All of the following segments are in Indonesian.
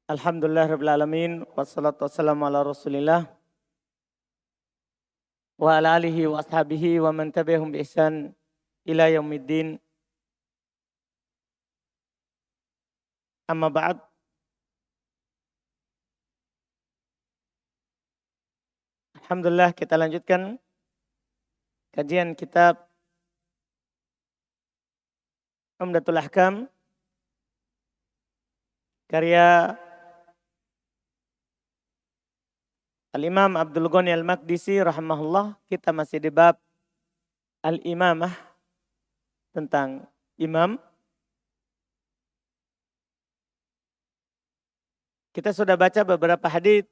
Alhamdulillah rabbil alamin wassalatu wassalamu ala Rasulillah wa ala alihi wa ashabihi wa man tabi'ahum bi ihsan ila yaumiddin. Amma ba'd. Alhamdulillah kita lanjutkan kajian kitab Umdatul Ahkam karya Al-Imam Abdul Ghani Al-Maqdisi rahimahullah. Kita masih di bab Al-Imamah, tentang imam. Kita sudah baca beberapa hadis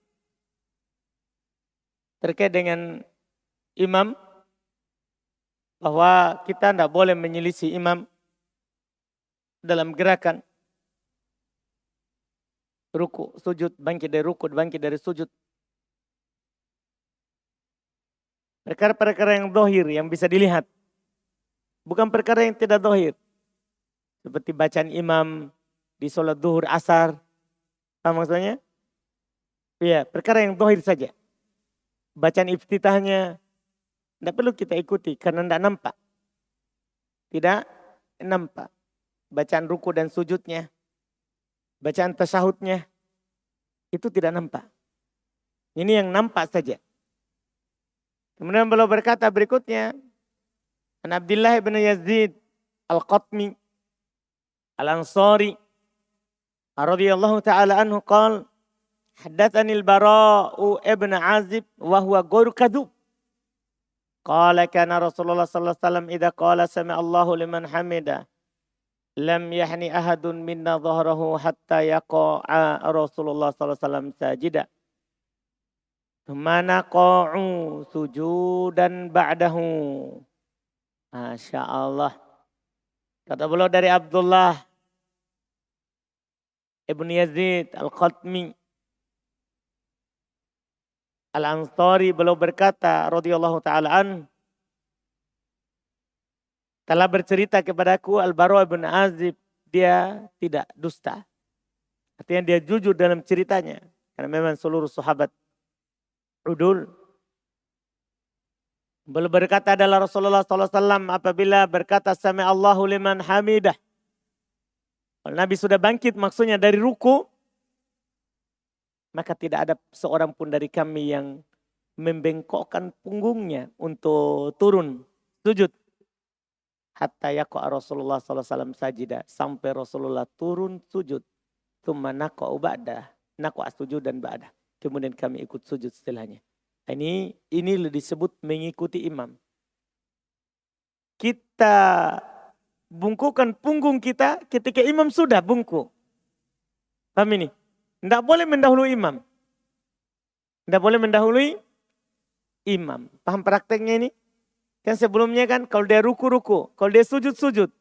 terkait dengan imam, bahwa kita tidak boleh menyelisih imam dalam gerakan ruku, sujud, bangkit dari ruku, bangkit dari sujud. Perkara-perkara yang dohir, yang bisa dilihat. Bukan perkara yang tidak dohir. Seperti bacaan imam di sholat duhur, asar. Apa maksudnya? Iya, perkara yang dohir saja. Bacaan iftitahnya tidak perlu kita ikuti karena tidak nampak. Tidak nampak. Bacaan ruku dan sujudnya, bacaan tasyahudnya, itu tidak nampak. Ini yang nampak saja. Kemudian beliau berkata berikutnya, An Abdullah bin Yazid Al-Qatmi Al-Ansari radhiyallahu ta'ala anhu qala haddatsani al-Bara'u ibn Azib wa huwa ghairu kadhub. Qala kana Rasulullah sallallahu alaihi wasallam idza qala sami Allahu liman hamida lam yahni ahadun minna dhahrahu hatta yaqa'a Rasulullah sallallahu alaihi wasallam sajida. Thumma naqa'u sujudan ba'dahu. Masya Allah. Kata beliau dari Abdullah ibn Yazid Al-Qatmi Al-Ansari, beliau berkata radhiyallahu ta'ala an, telah bercerita kepadaku Al-Bara' bin Azib, dia tidak dusta. Artinya dia jujur dalam ceritanya. Karena memang seluruh sahabat udul. Beliau berkata adalah Rasulullah SAW apabila berkata sami Allahu liman hamidah. Kalau Nabi sudah bangkit maksudnya dari ruku, maka tidak ada seorang pun dari kami yang membengkokkan punggungnya untuk turun sujud. Hatta yaqa Rasulullah SAW sajidah. Sampai Rasulullah turun sujud. Tsumma naqa'u ba'dah. Naqa'a sujud dan ba'dah. Kemudian kami ikut sujud setelahnya. Ini disebut mengikuti imam. Kita bungkukan punggung kita ketika imam sudah bungkuk. Paham ini? Tidak boleh mendahului imam. Tidak boleh mendahului imam. Paham prakteknya ini? Kan sebelumnya kan kalau dia ruku-ruku, kalau dia sujud-sujud.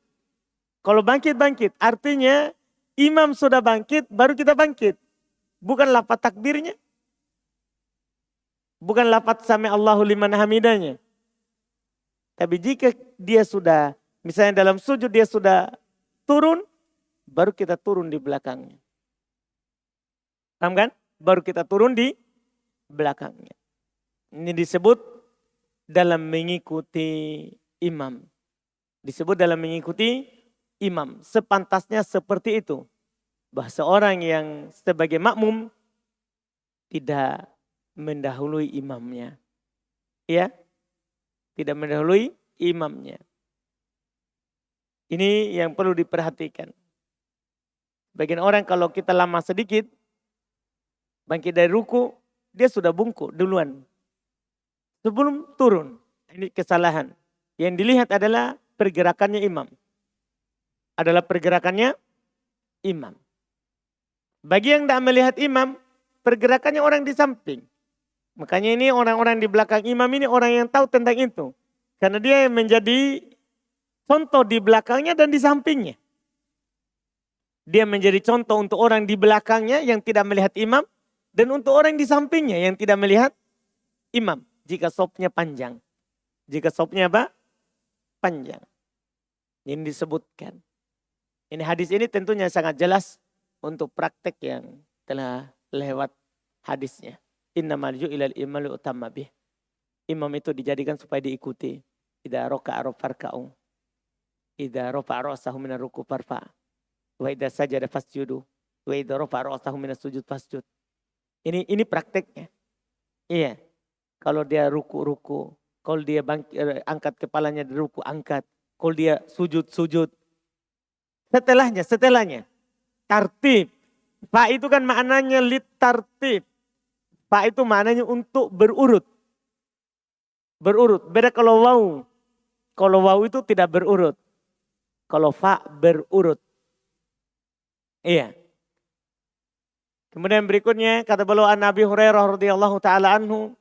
Kalau bangkit-bangkit, artinya imam sudah bangkit baru kita bangkit. Bukan lafaz takbirnya. Bukan lafaz sami Allahu liman hamidanya. Tapi jika dia sudah, misalnya dalam sujud dia sudah turun, baru kita turun di belakangnya. Paham kan? Baru kita turun di belakangnya. Ini disebut dalam mengikuti imam. Disebut dalam mengikuti imam. Sepantasnya seperti itu. Bahwa seorang yang sebagai makmum tidak mendahului imamnya. Ya, tidak mendahului imamnya. Ini yang perlu diperhatikan. Bagian orang kalau kita lama sedikit, bangkit dari ruku, dia sudah bungkuk duluan. Sebelum turun. Ini kesalahan. Yang dilihat adalah pergerakannya imam. Adalah pergerakannya imam. Bagi yang tidak melihat imam, pergerakannya orang di samping. Makanya ini orang-orang di belakang imam ini orang yang tahu tentang itu. Karena dia yang menjadi contoh di belakangnya dan di sampingnya. Dia menjadi contoh untuk orang di belakangnya yang tidak melihat imam. Dan untuk orang di sampingnya yang tidak melihat imam. Jika sopnya panjang. Jika sopnya apa? Panjang. Ini disebutkan. Ini hadis ini tentunya sangat jelas untuk praktek yang telah lewat hadisnya. Innamal ju'ilal imamu liutamma bih. Imam itu dijadikan supaya diikuti. Idza raka'a farka'u. Idza rafa'a ra'sahu minar ruku' farfa'. Wa idza sajada fasjudu. Wa idza rafa'a ra'sahu minas sujud fasjud. Ini prakteknya. Iya. Kalau dia ruku. Kalau dia angkat kepalanya dari ruku, angkat. Kalau dia sujud. Setelahnya. Tartib. Fa itu kan maknanya tartib. Fa itu maknanya untuk berurut. Beda kalau waw. Kalau waw itu tidak berurut. Kalau fa berurut. Iya. Kemudian berikutnya kata beliau an Nabi Hurairah radhiyallahu taala anhu.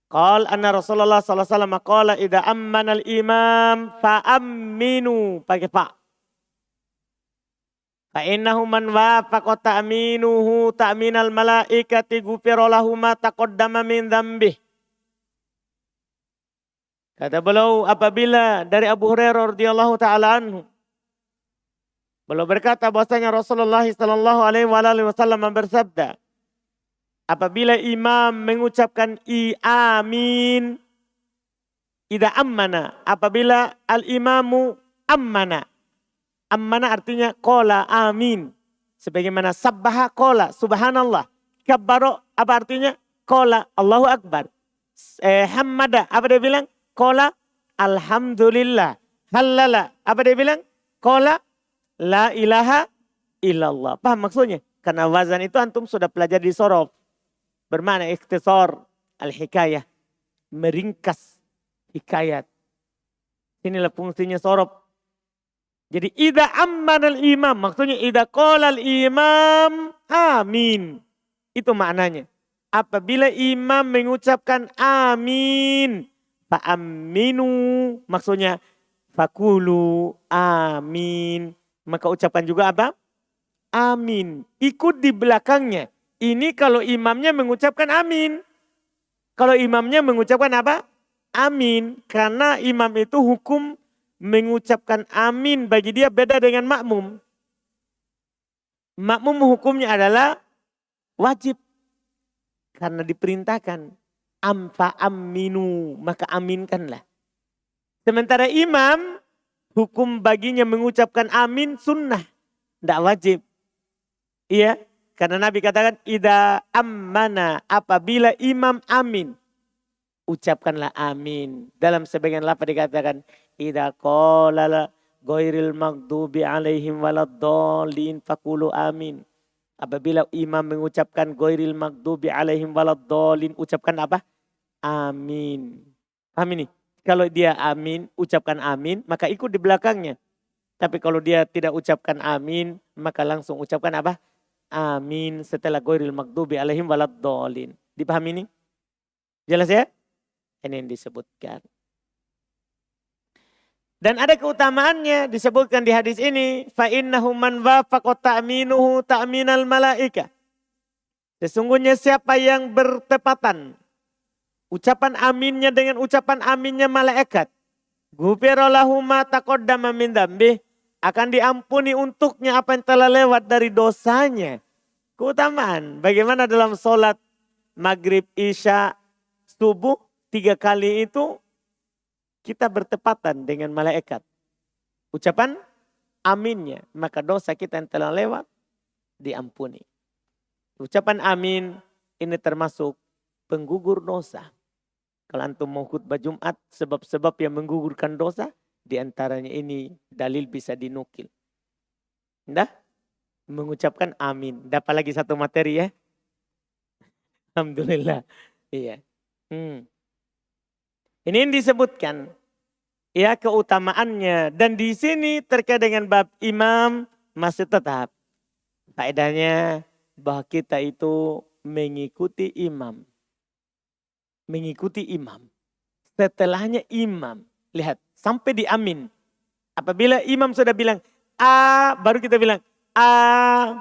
Qala anna Rasulullah sallallahu alaihi wasallam qala idza ammana al-imam fa aminu pakai fa. Fa innahu man wafaqa ta'minuhu ta'minal malaikati ghufira lahu ma taqaddama min dzambih. Kata beliau apabila dari Abu Hurairah radhiyallahu taala anhu. Beliau berkata bahwasanya Rasulullah sallallahu alaihi wasallam bersabda, apabila imam mengucapkan amin, idza ammana, apabila al-imamu ammana. Ammana artinya qala amin. Sebagaimana sabbaha qala subhanallah. Kabbaro apa artinya? Qala Allahu akbar. Hamada apa dia bilang? Qala alhamdulillah. Halala apa dia bilang? Qala la ilaha illallah. Paham maksudnya? Karena wazan itu antum sudah pelajari di sorof. Bermakna ikhtisar al-hikayah. Meringkas hikayat. Inilah fungsinya sorof. Jadi idza ammanal imam. Maksudnya idza qala al-imam amin. Itu maknanya. Apabila imam mengucapkan amin. Fa'aminu. Maksudnya fakulu amin. Maka ucapkan juga apa? Amin. Ikut di belakangnya. Ini kalau imamnya mengucapkan amin. Kalau imamnya mengucapkan apa? Amin. Karena imam itu hukum mengucapkan amin bagi dia beda dengan makmum. Makmum hukumnya adalah wajib. Karena diperintahkan. Amfa aminu. Maka aminkanlah. Sementara imam hukum baginya mengucapkan amin sunnah. Tidak wajib. Iya. Karena Nabi katakan idza ammana apabila imam amin. Ucapkanlah amin. Dalam sebagian lafaz dikatakan idza qala ghairil maghdubi alaihim waladdallin faqulu amin. Apabila imam mengucapkan ghairil maghdubi alaihim waladdallin, ucapkan apa? Amin. Paham ini? Kalau dia amin, ucapkan amin, maka ikut di belakangnya. Tapi kalau dia tidak ucapkan amin, maka langsung ucapkan apa? Amin setelah ghairil maghdubi alaihim waladdallin. Dipahami ini? Jelas ya? Ini yang disebutkan. Dan ada keutamaannya disebutkan di hadis ini. فَإِنَّهُ مَنْ وَافَقَ تَأْمِينُهُ تَأْمِينَ الْمَلَائِكَةِ. Sesungguhnya siapa yang bertepatan. Ucapan aminnya dengan ucapan aminnya malaikat. غُفِرَ لَهُ مَا تَقَدَّمَ مِنْ ذَنْبِهِ. Akan diampuni untuknya apa yang telah lewat dari dosanya. Keutamaan. Bagaimana dalam sholat maghrib, isya, subuh. 3 kali itu kita bertepatan dengan malaikat. Ucapan aminnya. Maka dosa kita yang telah lewat diampuni. Ucapan amin ini termasuk penggugur dosa. Kalau antum mau khutbah Jumat, sebab-sebab yang menggugurkan dosa, di antaranya ini dalil bisa dinukil. Dah? Mengucapkan amin. Dapat lagi satu materi ya. Alhamdulillah. Iya. Ini yang disebutkan. Ya keutamaannya. Dan di sini terkait dengan bab imam masih tetap. Faedahnya bahwa kita itu mengikuti imam. Mengikuti imam. Setelahnya imam. Lihat. Sampai di amin. Apabila imam sudah bilang A. Baru kita bilang A.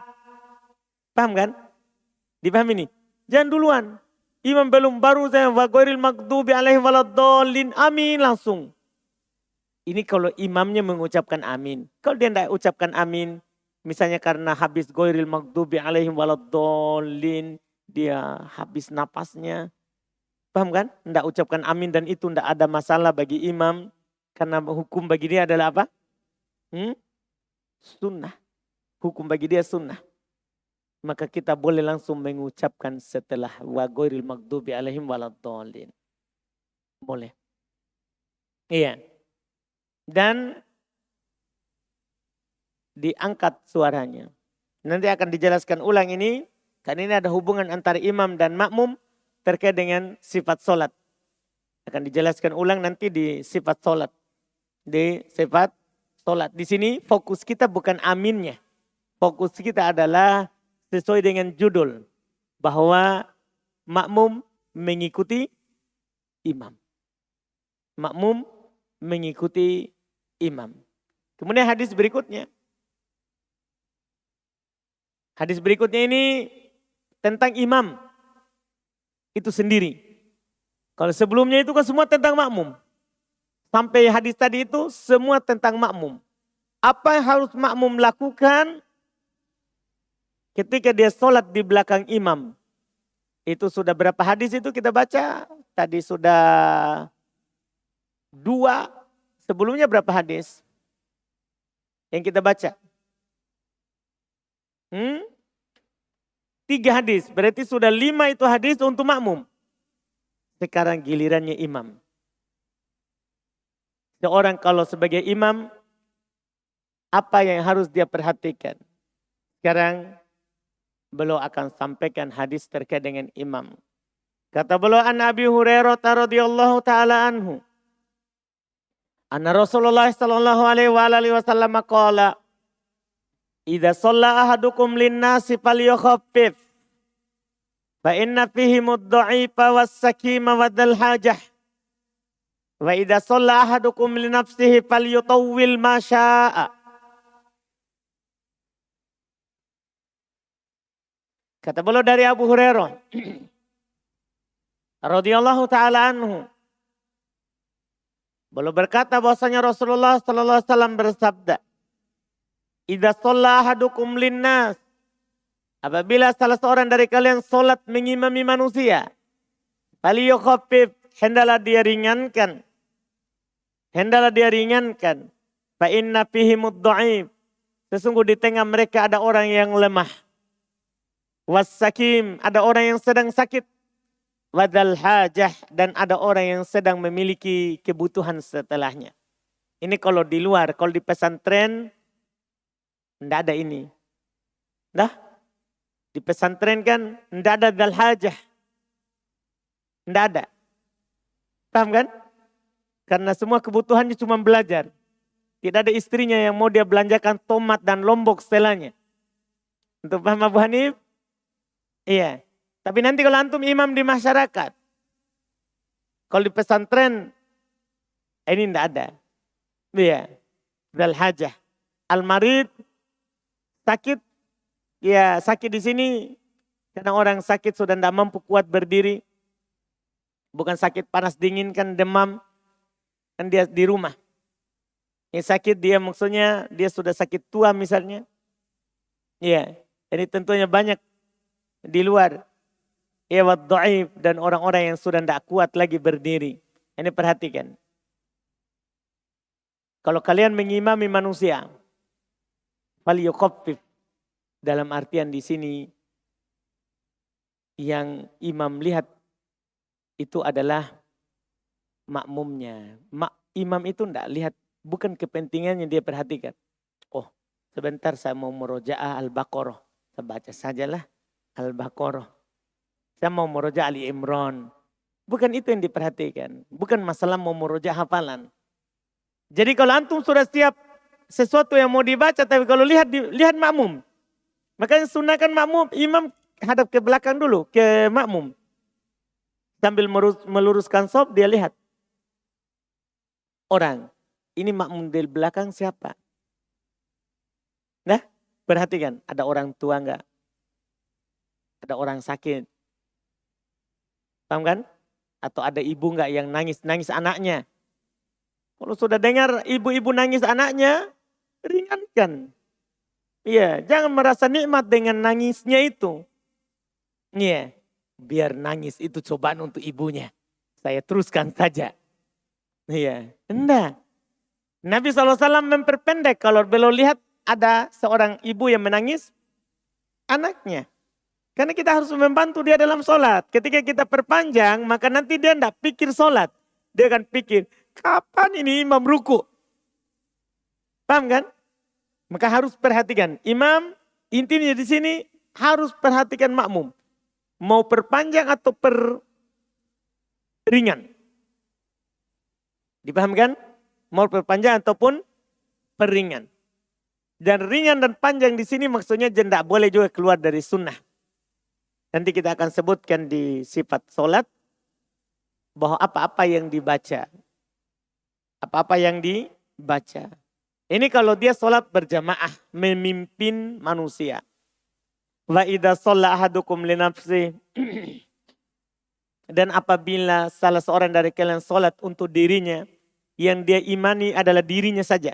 Paham kan? Dipahami nih? Jangan duluan. Imam belum baru saya waghairil maghdubi alaihim waladdallin. Amin langsung. Ini kalau imamnya mengucapkan amin. Kalau dia tidak ucapkan amin. Misalnya karena habis ghairil maghdubi alaihim waladdallin, dia habis napasnya. Paham kan? Tidak ucapkan amin dan itu tidak ada masalah bagi imam. Karena hukum bagi dia adalah apa? Sunnah. Hukum bagi dia sunnah. Maka kita boleh langsung mengucapkan setelah wa ghairil maghdubi alaihim waladdallin. Boleh. Iya. Dan diangkat suaranya. Nanti akan dijelaskan ulang ini. Karena ini ada hubungan antara imam dan makmum terkait dengan sifat solat. Akan dijelaskan ulang nanti di sifat solat. Di sifat solat. Di sini fokus kita bukan aminnya. Fokus kita adalah sesuai dengan judul. Bahwa makmum mengikuti imam. Makmum mengikuti imam. Kemudian hadis berikutnya. Hadis berikutnya ini tentang imam. Itu sendiri. Kalau sebelumnya itu kan semua tentang makmum. Sampai hadis tadi itu semua tentang makmum. Apa yang harus makmum lakukan ketika dia sholat di belakang imam? Itu sudah berapa hadis itu kita baca? Tadi sudah 2. Sebelumnya berapa hadis yang kita baca? 3 hadis. Berarti sudah 5 itu hadis untuk makmum. Sekarang gilirannya imam. Seorang kalau sebagai imam, apa yang harus dia perhatikan? Sekarang beliau akan sampaikan hadis terkait dengan imam. Kata beliau an Abi Hurairah radhiyallahu taala anhu. Anna Rasulullah sallallahu alaihi wasallam qala idza shalla ahadukum lin-nasi falyukhaffif fa inna fihim ad-dha'ifa was-sakima wadzal hajah wa idza shalla ahadukum li nafsihi falyutawwil ma syaa. Kata beliau dari Abu Hurairah radhiyallahu taala anhu, beliau berkata bahwasanya Rasulullah sallallahu alaihi wasallam bersabda, idza shalla ahadukum linnas, apabila salah seorang dari kalian salat mengimami manusia, falyukhaffif, hendaklah dia ringankan. Hendaklah dia ringankan. Fa inna fihimud dha'if, sesungguhnya di tengah mereka ada orang yang lemah. Was-sakim, ada orang yang sedang sakit. Wadzal hajah, dan ada orang yang sedang memiliki kebutuhan setelahnya. Ini kalau di luar, kalau di pesantren tidak ada ini. Dah, di pesantren kan tidak ada dzal hajah. Tidak ada. Paham kan? Karena semua kebutuhannya cuma belajar. Tidak ada istrinya yang mau dia belanjakan tomat dan lombok setelahnya. Untuk paham Abu Hanif? Iya. Tapi nanti kalau antum imam di masyarakat, kalau di pesantren, ini tidak ada. Iya. Dzal hajah. Al-marid, sakit. Ya sakit di sini. Karena orang sakit sudah tidak mampu kuat berdiri. Bukan sakit panas dingin kan demam. Kan dia di rumah. Yang sakit dia maksudnya dia sudah sakit tua misalnya. Iya. Ini tentunya banyak di luar. Ya wad dhaif, dan orang-orang yang sudah tidak kuat lagi berdiri. Ini perhatikan. Kalau kalian mengimami manusia, falyukhaffif, dalam artian di sini yang imam lihat itu adalah makmumnya. Imam itu tidak lihat, bukan kepentingannya dia perhatikan. Oh, sebentar saya mau murojaah Al-Baqarah. Saya baca sajalah Al-Baqarah. Saya mau murojaah Ali Imran. Bukan itu yang diperhatikan. Bukan masalah mau murojaah hafalan. Jadi kalau antum sudah siap sesuatu yang mau dibaca, tapi kalau lihat makmum. Makanya sunahkan makmum, imam hadap ke belakang dulu, ke makmum. Sambil meluruskan sop, dia lihat. Orang, ini makmum di belakang siapa? Nah, perhatikan, ada orang tua enggak? Ada orang sakit. Paham kan? Atau ada ibu enggak yang nangis anaknya? Kalau sudah dengar ibu-ibu nangis anaknya, ringankan. Iya, jangan merasa nikmat dengan nangisnya itu. Iya, biar nangis itu cobaan untuk ibunya. Saya teruskan saja. Iya, enggak. Nabi SAW memperpendek kalau beliau lihat ada seorang ibu yang menangis anaknya. Karena kita harus membantu dia dalam sholat. Ketika kita perpanjang, maka nanti dia tidak pikir sholat. Dia akan pikir, kapan ini imam ruku? Paham kan? Maka harus perhatikan. Imam intinya di sini harus perhatikan makmum. Mau perpanjang atau ringan. Dipahamkan? Mau perpanjang ataupun peringan. Dan ringan dan panjang di sini maksudnya tidak boleh juga keluar dari sunnah. Nanti kita akan sebutkan di sifat sholat bahwa apa-apa yang dibaca. Apa-apa yang dibaca. Ini kalau dia sholat berjamaah, memimpin manusia. Wa idza shalla ahadukum li nafsi. Dan apabila salah seorang dari kalian sholat untuk dirinya, yang dia imani adalah dirinya saja.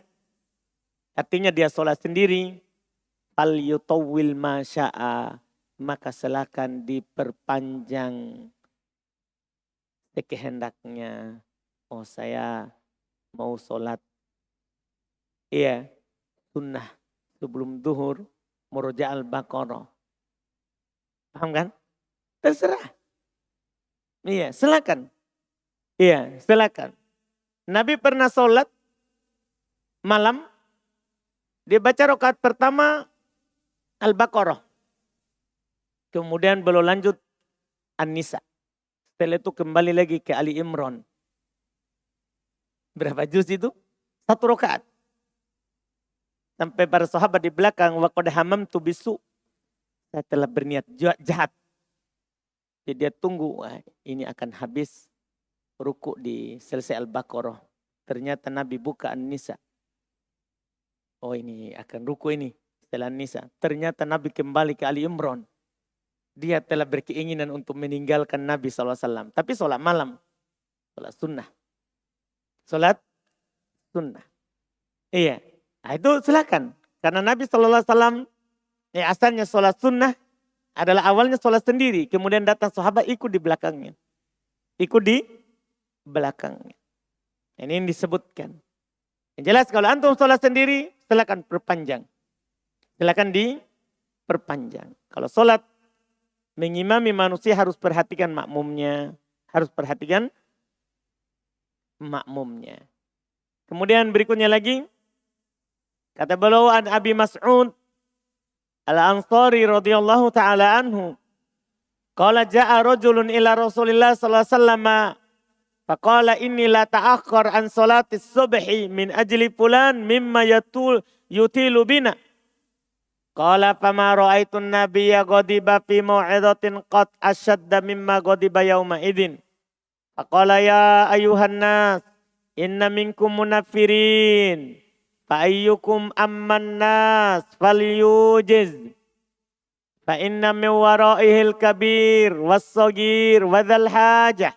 Artinya dia sholat sendiri, fal yutawwil ma syaa, maka silakan diperpanjang sekehendaknya. Oh, saya mau sholat, iya, sunnah sebelum zuhur, muroja al-Baqarah. Paham kan? Terserah. Iya, silakan. Iya, silakan. Nabi pernah sholat malam, dia baca rakaat pertama Al-Baqarah. Kemudian belum lanjut An-Nisa. Setelah itu kembali lagi ke Ali Imran. Berapa juz itu? 1 rakaat. Sampai para sahabat di belakang, wa qad hamamtu bisu. Saya telah berniat jahat. Jadi dia tunggu, wah, ini akan habis ruku di selesai Al-Baqarah. Ternyata Nabi buka An-Nisa. Oh, ini akan ruku ini setelah An-Nisa. Ternyata Nabi kembali ke Ali Imran. Dia telah berkeinginan untuk meninggalkan Nabi SAW. Tapi sholat malam. Sholat sunnah. Sholat sunnah. Iya. Nah, itu silakan. Karena Nabi SAW asalnya sholat sunnah adalah awalnya sholat sendiri. Kemudian datang sahabat ikut di belakangnya. Ikut di belakangnya. Ini yang disebutkan. Yang jelas kalau antum sholat sendiri, silakan perpanjang. Silakan diperpanjang. Kalau sholat mengimami manusia harus perhatikan makmumnya. Harus perhatikan makmumnya. Kemudian berikutnya lagi. Kata beliau an Abi Mas'ud Al-Ansari radhiyallahu ta'ala anhu. Qala ja'a rajulun ila Rasulillah sallallahu alaihi wasallam. Faqala inni la ta'akhkhar an salatis subhi min ajli fulan mimma yutilu bina. Qala fama ra'aitun nabiyya ghadiba fi mau'izatin qad ashadda mimma ghadiba yawma idzin. Faqala ya ayuhan nas inna minkum munaffirin fa ayyukum amman nas falyujiz fa inna min wara'ihil kabir was-saghir wa dzal hajah.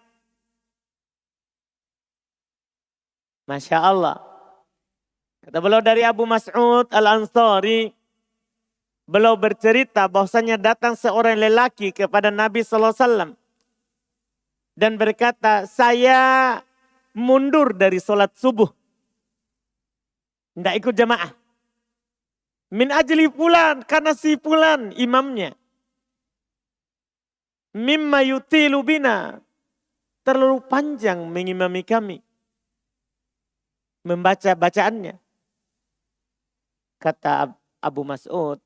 Masya Allah. Kata beliau dari Abu Mas'ud Al-Ansari. Beliau bercerita bahwasanya datang seorang lelaki kepada Nabi SAW. Dan berkata, saya mundur dari sholat subuh. Tidak ikut jamaah. Min ajli fulan, karena si fulan imamnya. Mimma yutilu bina. Terlalu panjang mengimami kami. Membaca bacaannya. Kata Abu Mas'ud,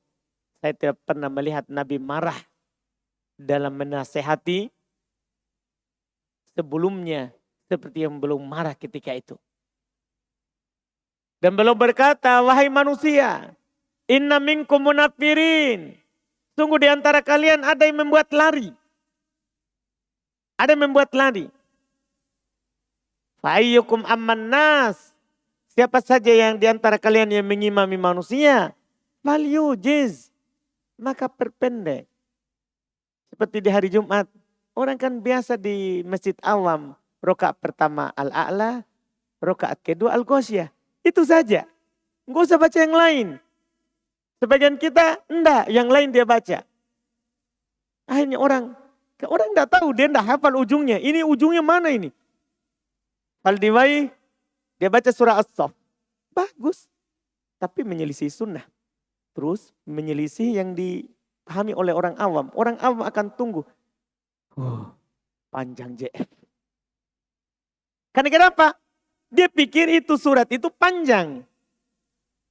saya tidak pernah melihat Nabi marah dalam menasehati sebelumnya seperti yang belum marah ketika itu. Dan belum berkata, wahai manusia, inna minkum munaffirin. Sungguh di antara kalian ada yang membuat lari. Ada yang membuat lari. Fa ayyukum amman nas. Siapa saja yang di antara kalian yang mengimami manusia, falyujiz, maka perpendek. Seperti di hari Jumat, orang kan biasa di masjid awam, rakaat pertama al-a'la, rakaat kedua al-ghasyiyah. Itu saja. Enggak usah baca yang lain. Sebagian kita enggak, yang lain dia baca. Akhirnya orang enggak tahu, dia enggak hafal ujungnya. Ini ujungnya mana ini? Faldiwai, dia baca surah As-Saff. Bagus. Tapi menyelisih sunnah. Terus menyelisih yang dipahami oleh orang awam. Orang awam akan tunggu. Panjang JF. Karena kenapa? Dia pikir itu surat itu panjang.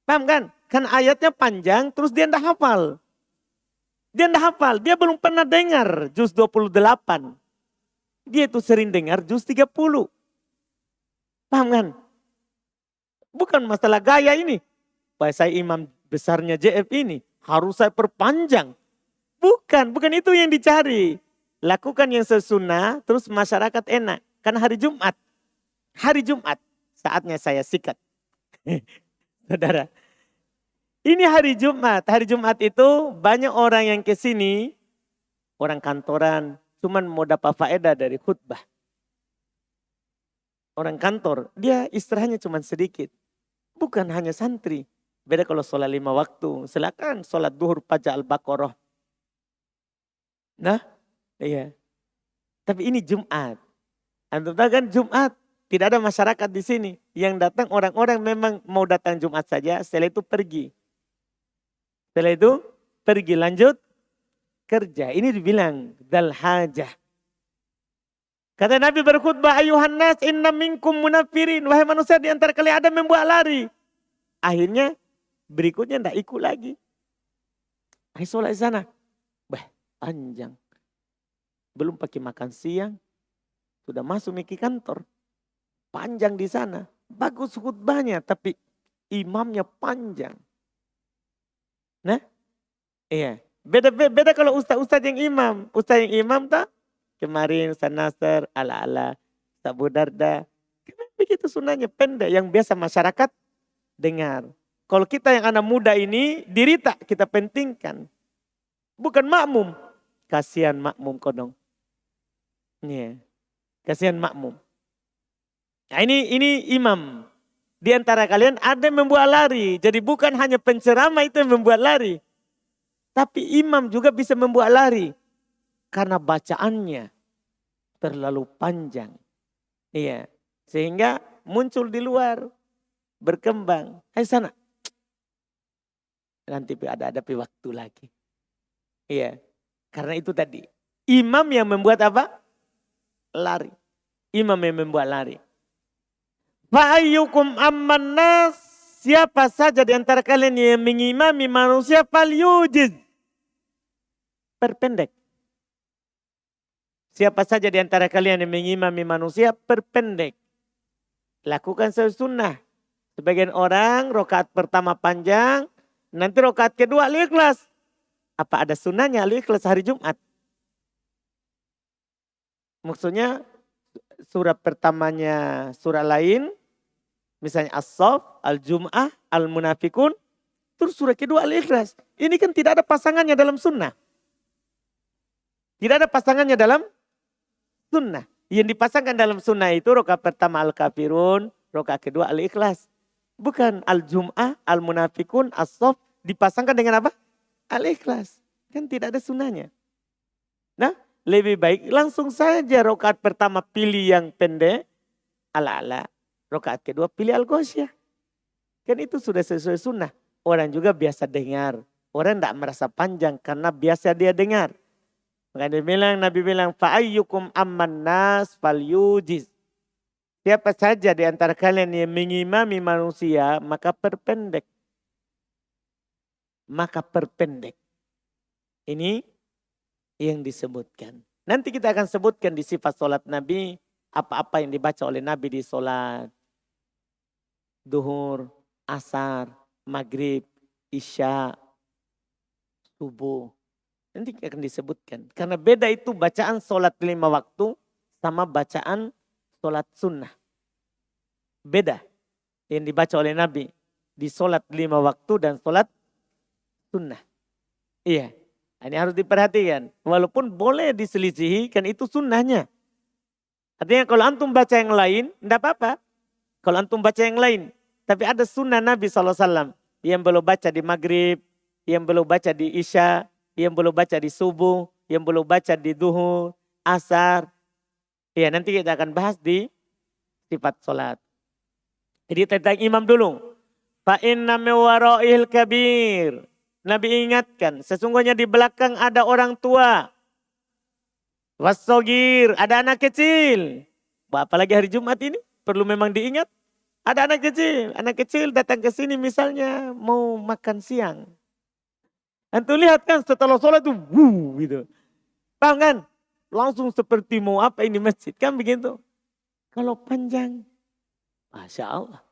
Paham kan? Kan ayatnya panjang terus dia enggak hafal. Dia enggak hafal. Dia belum pernah dengar juz 28. Dia itu sering dengar juz 30. Paham kan? Bukan masalah gaya ini. Saya imam besarnya JF ini harus saya perpanjang. Bukan itu yang dicari. Lakukan yang sesunnah terus masyarakat enak. Karena hari Jumat saatnya saya sikat. Saudara, ini hari Jumat. Hari Jumat itu banyak orang yang ke sini, orang kantoran, cuman mau dapat faedah dari khutbah. Orang kantor, dia istirahatnya cuma sedikit. Bukan hanya santri. Beda kalau sholat 5 waktu. Silakan sholat duhur baca Al-Baqarah. Nah, iya. Tapi ini Jumat. Antum tahu kan Jumat. Tidak ada masyarakat di sini. Yang datang orang-orang memang mau datang Jumat saja. Setelah itu pergi. Setelah itu pergi lanjut kerja. Ini dibilang dzal hajah. Kata Nabi berkhutbah, ayuhan nas inna minkum munafirin. Wahai manusia di antara kalian ada membuat lari. Akhirnya berikutnya tidak ikut lagi. Ayo sholat di sana. Panjang. Belum pakai makan siang. Sudah masuk ke kantor. Panjang di sana. Bagus khutbahnya tapi imamnya panjang. Nah, iya. Beda kalau ustaz yang imam. Ustaz yang imam tak? Kemarin Ustaz Nasr, ala-ala, Ustaz Abu Darda. Begitu sunnahnya pendek yang biasa masyarakat dengar. Kalau kita yang anak muda ini, diri tak kita pentingkan. Bukan makmum. Kasihan makmum kodong. Iya. Kasihan makmum. Nah ini imam. Di antara kalian ada yang membuat lari. Jadi bukan hanya penceramah itu yang membuat lari. Tapi imam juga bisa membuat lari. Karena bacaannya terlalu panjang. Iya. Sehingga muncul di luar. Berkembang. Hai sana. Nanti ada waktu lagi. Iya. Karena itu tadi. Imam yang membuat apa? Lari. Imam yang membuat lari. Fa'ayyukum amman nas. Siapa saja di antara kalian yang mengimami manusia falyujiz. Perpendek. Siapa saja di antara kalian yang mengimami manusia perpendek. Lakukan sunnah. Sebagian orang rokaat pertama panjang. Nanti rokaat kedua al-ikhlas. Apa ada sunnahnya al-ikhlas hari Jumat? Maksudnya surat pertamanya surah lain. Misalnya As-Saff, Al-Jum'ah, Al-Munafikun. Terus surah kedua Al-Ikhlas. Ini kan tidak ada pasangannya dalam sunnah. Tidak ada pasangannya dalam sunnah. Yang dipasangkan dalam sunnah itu rokaat pertama Al-Kafirun, rokaat kedua Al-Ikhlas. Bukan Al-Jum'ah, Al-Munafikun, As-Saff dipasangkan dengan apa? Al-Ikhlas. Kan tidak ada sunnahnya. Nah, lebih baik langsung saja rokaat pertama pilih yang pendek, ala-ala. Rokaat kedua pilih Al-Ghosyah. Kan itu sudah sesuai sunnah. Orang juga biasa dengar. Orang tidak merasa panjang karena biasa dia dengar. Maka Nabi bilang, fa'ayyukum amman nas falyujiz. Siapa saja di antara kalian yang mengimami manusia, maka perpendek. Maka perpendek. Ini yang disebutkan. Nanti kita akan sebutkan di sifat sholat Nabi, apa-apa yang dibaca oleh Nabi di sholat. Duhur, asar, maghrib, isya, subuh. Nanti akan disebutkan. Karena beda itu bacaan sholat 5 waktu sama bacaan sholat sunnah. Beda yang dibaca oleh Nabi di sholat 5 waktu dan sholat sunnah. Iya, ini harus diperhatikan. Walaupun boleh diselisihi, kan itu sunnahnya. Artinya kalau antum baca yang lain, tidak apa-apa. Kalau antum baca yang lain. Tapi ada sunnah Nabi SAW yang belum baca di maghrib, yang belum baca di isya, yang belum baca di subuh, yang belum baca di duhur, asar. Ya nanti kita akan bahas di sifat sholat. Jadi tentang imam dulu. Fa inna min wara'il kabir. Nabi ingatkan, sesungguhnya di belakang ada orang tua. Wassogir, ada anak kecil. Apalagi hari Jumat ini, perlu memang diingat. Ada anak kecil datang ke sini misalnya mau makan siang. Antum lihat kan setelah sholat tuh, gitu. Paham kan? Langsung seperti mau apa ini masjid, kan begitu. Kalau panjang, Masya Allah.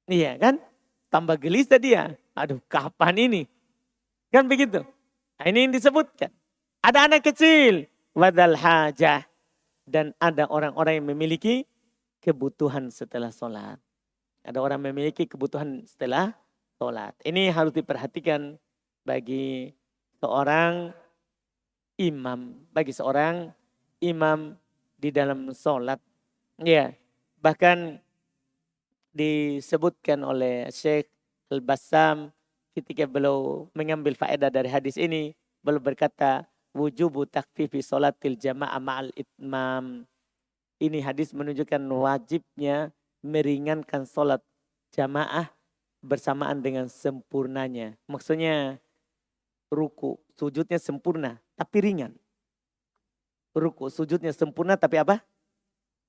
Iya kan? Tambah gelisah dia. Aduh kapan ini? Kan begitu. Nah, ini yang disebutkan. Ada anak kecil. Wadal hajah. Dan ada orang-orang yang memiliki kebutuhan setelah sholat. Ada orang memiliki kebutuhan setelah sholat. Ini harus diperhatikan bagi seorang imam. Bagi seorang imam di dalam sholat. Ya, bahkan disebutkan oleh Syekh Al-Bassam ketika beliau mengambil faedah dari hadis ini, beliau berkata, wujubu takfifi sholatil jamaah ma'al itmam. Ini hadis menunjukkan wajibnya meringankan sholat jamaah bersamaan dengan sempurnanya. Maksudnya ruku, sujudnya sempurna tapi ringan. Ruku, sujudnya sempurna tapi apa?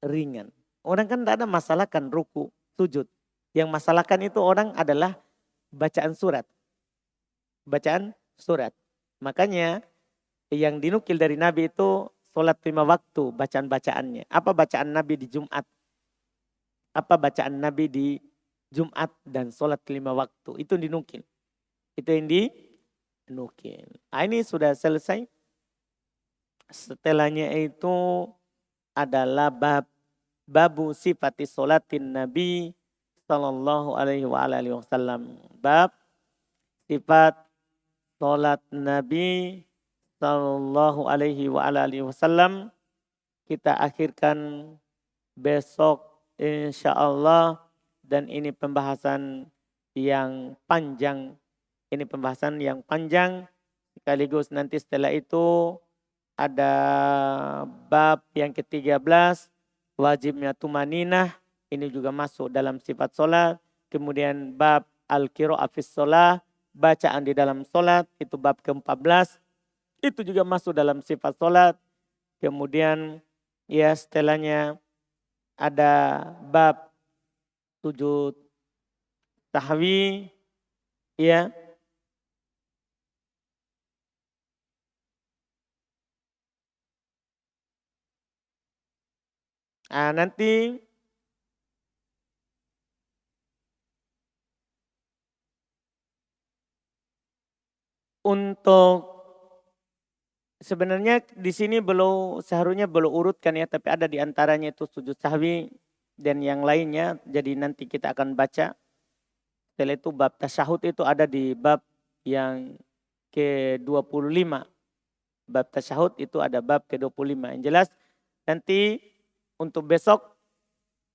Ringan. Orang kan tidak ada masalah kan ruku, sujud. Yang masalahkan itu orang adalah bacaan surat. Bacaan surat. Makanya yang dinukil dari Nabi itu sholat 5 waktu bacaan-bacaannya. Apa bacaan Nabi di Jumat? Apa bacaan Nabi di Jumat dan sholat 5 waktu? Itu dinukil. Itu yang dinukil. Nah, ini sudah selesai. Setelahnya itu adalah babu sifati sholatin Nabi sallallahu alaihi wasallam. Bab sifat sholat Nabi sallallahu alaihi wasallam. Kita akhirkan besok insyaallah, dan ini pembahasan yang panjang. Ini pembahasan yang panjang sekaligus nanti setelah itu ada bab yang ke-13 wajibnya tumaninah, ini juga masuk dalam sifat sholat. Kemudian bab al-qira'ah fis sholat, bacaan di dalam sholat, itu bab ke-14. Itu juga masuk dalam sifat sholat. Kemudian ya setelahnya ada bab sujud sahwi, ya. Nah, nanti untuk sebenarnya di sini seharusnya belum urutkan ya, tapi ada di antaranya itu sujud sahwi dan yang lainnya. Jadi nanti kita akan baca. Setelah itu bab tasyahud itu ada di bab yang ke-25. Bab tasyahud itu ada bab ke-25. Yang jelas nanti untuk besok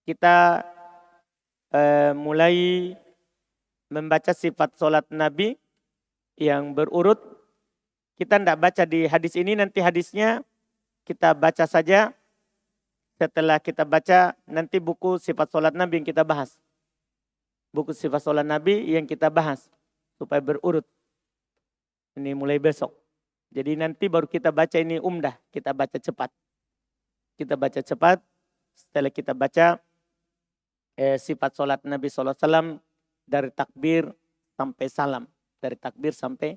kita mulai membaca sifat sholat Nabi yang berurut. Kita tidak baca di hadis ini, nanti hadisnya kita baca saja. Setelah kita baca, nanti buku sifat sholat Nabi yang kita bahas. Buku sifat sholat Nabi yang kita bahas. Supaya berurut. Ini mulai besok. Jadi nanti baru kita baca ini umdah. Kita baca cepat. Kita baca cepat. Setelah kita baca sifat sholat Nabi SAW dari takbir sampai salam. Dari takbir sampai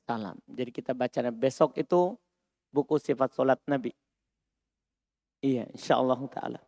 salam. Jadi kita baca besok itu buku sifat sholat Nabi. Iya, insyaallah ta'ala.